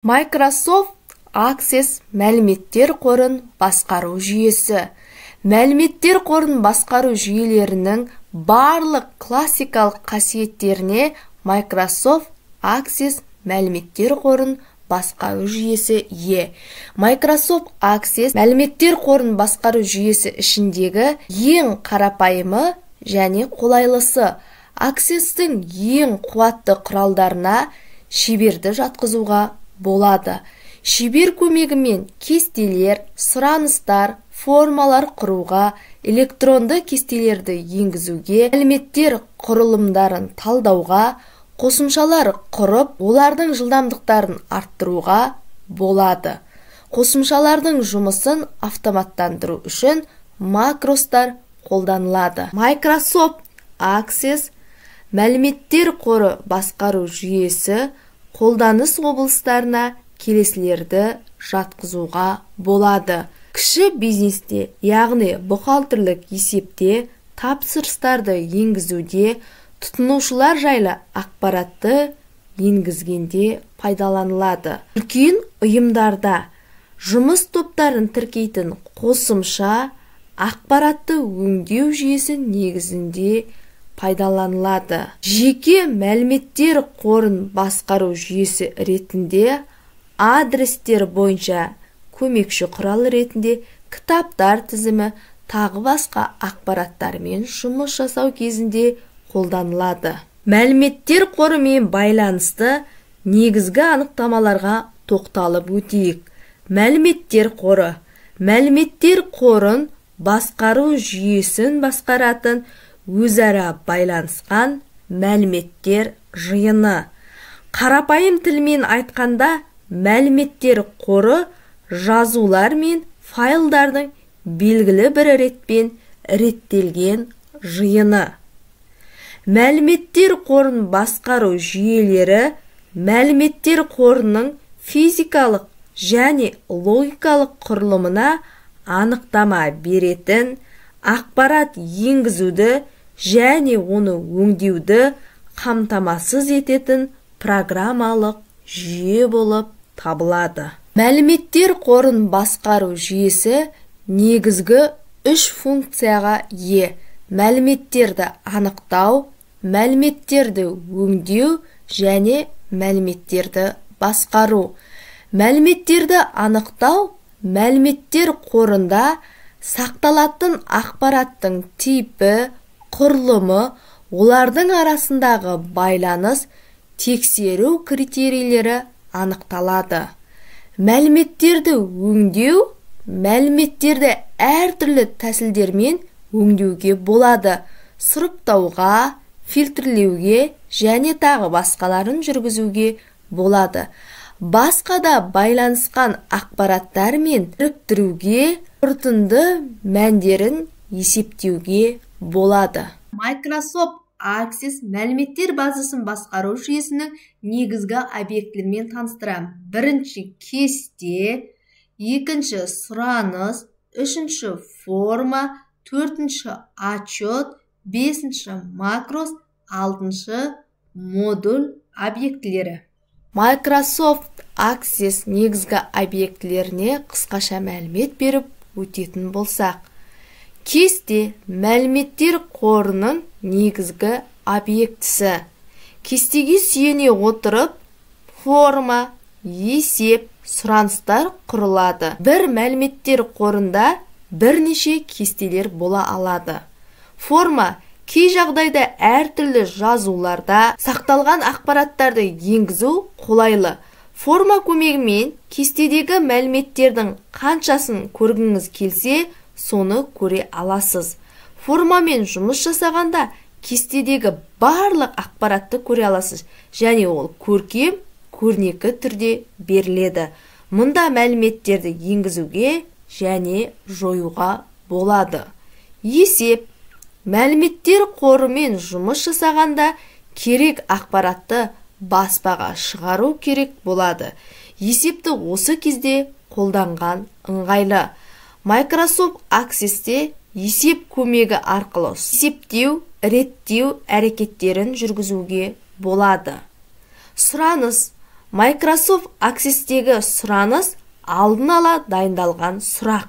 Microsoft Access мәліметтер қорын басқару жүйесі. Мәліметтер қорын басқару жүйелерінің барлық классикалық қасиеттеріне Microsoft Access мәліметтер қорын басқару жүйесі ие. Microsoft Access мәліметтер қорын басқару жүйесі ішіндегі ең қарапайымы және қолайлысы. Access-тің ең қуатты құралдарына шеберді жатқызуға болады. Шебер көмегімен кестелер, сұраныстар, формалар құруға, электронды кестелерді енгізуге, мәліметтер құрылымдарын талдауға, қосымшалар құрып, олардың жылдамдықтарын арттыруға болады. Қосымшалардың жұмысын автоматтандыру үшін макростар қолданылады. Microsoft Access мәліметтер қоры басқару жүйесі қолданыс облыстарына келесілерді жатқызуға болады. Кіші бизнесте, яғни бухгалтерлік есепте, тапсырыстарды енгізуде, тұтынушылар жайлы ақпаратты енгізгенде пайдаланылады. Үлкен ұйымдарда жұмыс топтарын тіркейтін қосымша ақпаратты өңдеу жүйесі негізінде пайдаланылады. Жеке мәліметтер қорын басқару жүйесі ретінде адрестер бойынша көмекші құрал ретінде кітаптар тізімі тағы басқа ақпараттармен жұмыс жасау кезінде қолданылады. Мәліметтер қорымен байланысты негізгі анықтамаларға тоқталып өтейік. Мәліметтер қоры. Мәліметтер қорын басқару жүйесін басқаратын өзара байланысқан мәліметтер жиыны. Қарапайым тілмен айтқанда, мәліметтер қоры жазулар мен файлдардың белгілі бір ретпен реттелген жиыны. Мәліметтер қорын басқару жүйелері мәліметтер қорының физикалық және логикалық құрылымына анықтама беретін, ақпарат енгізуді және оны өңдеуді қамтамасыз ететін программалық жүйе болып табылады. Мәліметтер қорын басқару жүйесі негізгі 3 функцияға ие. Мәліметтерді анықтау, мәліметтерді өңдеу және мәліметтерді басқару. Мәліметтерді анықтау мәліметтер қорында сақталатын ақпараттың типі, құрылымы, олардың арасындағы байланыс, тексеру критерийлері анықталады. Мәліметтерді өңдеу, мәліметтерді әртүрлі тәсілдермен өңдеуге болады. Сұрыптауға, фильтрлеуге және тағы басқаларын жүргізуге болады. Басқа да байланысқан ақпараттар мен біріктіруге, қорытынды мәндерін есептеуге болады. Microsoft Access мәліметтер базасын басқару жүйесінің негізгі объектілерімен таныстырамын. Бірінші кесте, екінші сұраныс, үшінші форма, төртінші отчет, бесінші макрос, алтыншы модуль объектілері. Microsoft Access негізгі объектілеріне қысқаша мәлімет беріп өтетін болсақ. Кесте мәліметтер қорының негізгі объектісі. Кестеге сүйене отырып, форма, есеп, сұраныстар құрылады. Бір мәліметтер қорында бірнеше кестелер бола алады. Форма кей жағдайда әртүрлі жазуларда сақталған ақпараттарды енгізу қолайлы. Форма көмегімен кестедегі мәліметтердің қаншасын көргіңіз келсе, соны көре аласыз. Формамен жұмыс жасағанда кестедегі барлық ақпаратты көре аласыз, және ол көркем, көрнекі түрде беріледі. Мұнда мәліметтерді енгізуге және жоюға болады. Есеп. Мәліметтер қорымен жұмыс жасағанда керек ақпаратты баспаға шығару керек болады. Есепті осы кезде қолданған ыңғайлы. Microsoft Access-те есеп көмегі арқылы есептеу, реттеу әрекеттерін жүргізуге болады. Сұраныс. Microsoft Access'тегі сұраныс алдын ала дайындалған сұрақ.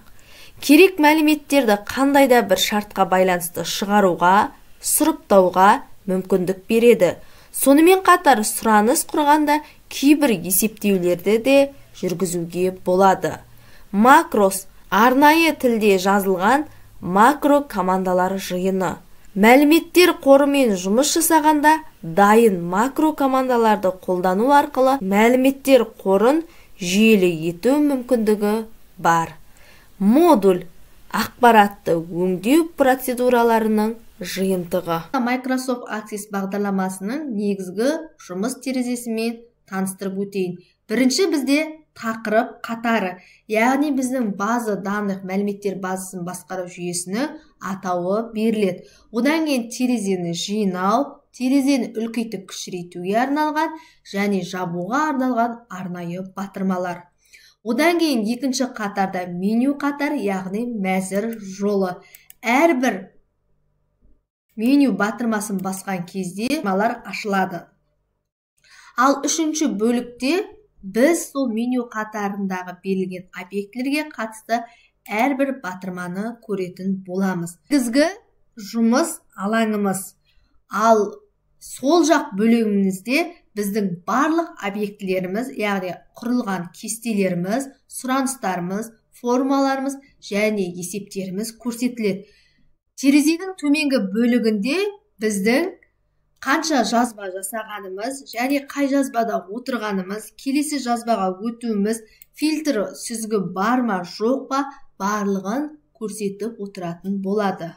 Керек мәліметтерді қандайда бір шартқа байланысты шығаруға, сұрыптауға мүмкіндік береді. Сонымен қатар сұраныс құрғанда кейбір есептеулерді де жүргізуге болады. Макрос арнайы тілде жазылған макро командалар жиыны. Мәліметтер қорымен жұмыс жасағанда дайын макро командаларды қолдану арқылы мәліметтер қорын жүйелі ету мүмкіндігі бар. Модуль ақпаратты өңдеу процедураларының жиынтығы. Microsoft Access бағдарламасының негізгі жұмыс терезесімен таныстырып өтейін. Бірінші бізде тақырып қатары, яғни біздің база данных мәліметтер базасын басқару жүйесінің атауы беріледі. Одан кейін терезені жинау, терезені үлкейтіп кішірейтуге арналған және жабуға арналған арнайы батырмалар. Одан кейін екінші қатарда меню қатар, яғни мәзір жолы. Әрбір меню батырмасын басқан кезде батырмалар ашылады. Ал үшінші бөлікте біз сол меню қатарындағы берілген объектілерге қатысты әрбір батырманы көретін боламыз. Негізгі жұмыс алаңымыз. Ал сол жақ бөлігімізде біздің барлық объектілеріміз, яғни құрылған кестелеріміз, сұраныстарымыз, формаларымыз және есептеріміз көрсетіледі. Терезенің төменгі бөлігінде біздің қанша жазба жасағанымыз және қай жазбада отырғанымыз, келесі жазбаға өтуіміз, фильтр сүзгі бар ма жоқ па барлығын көрсетіп отыратын болады.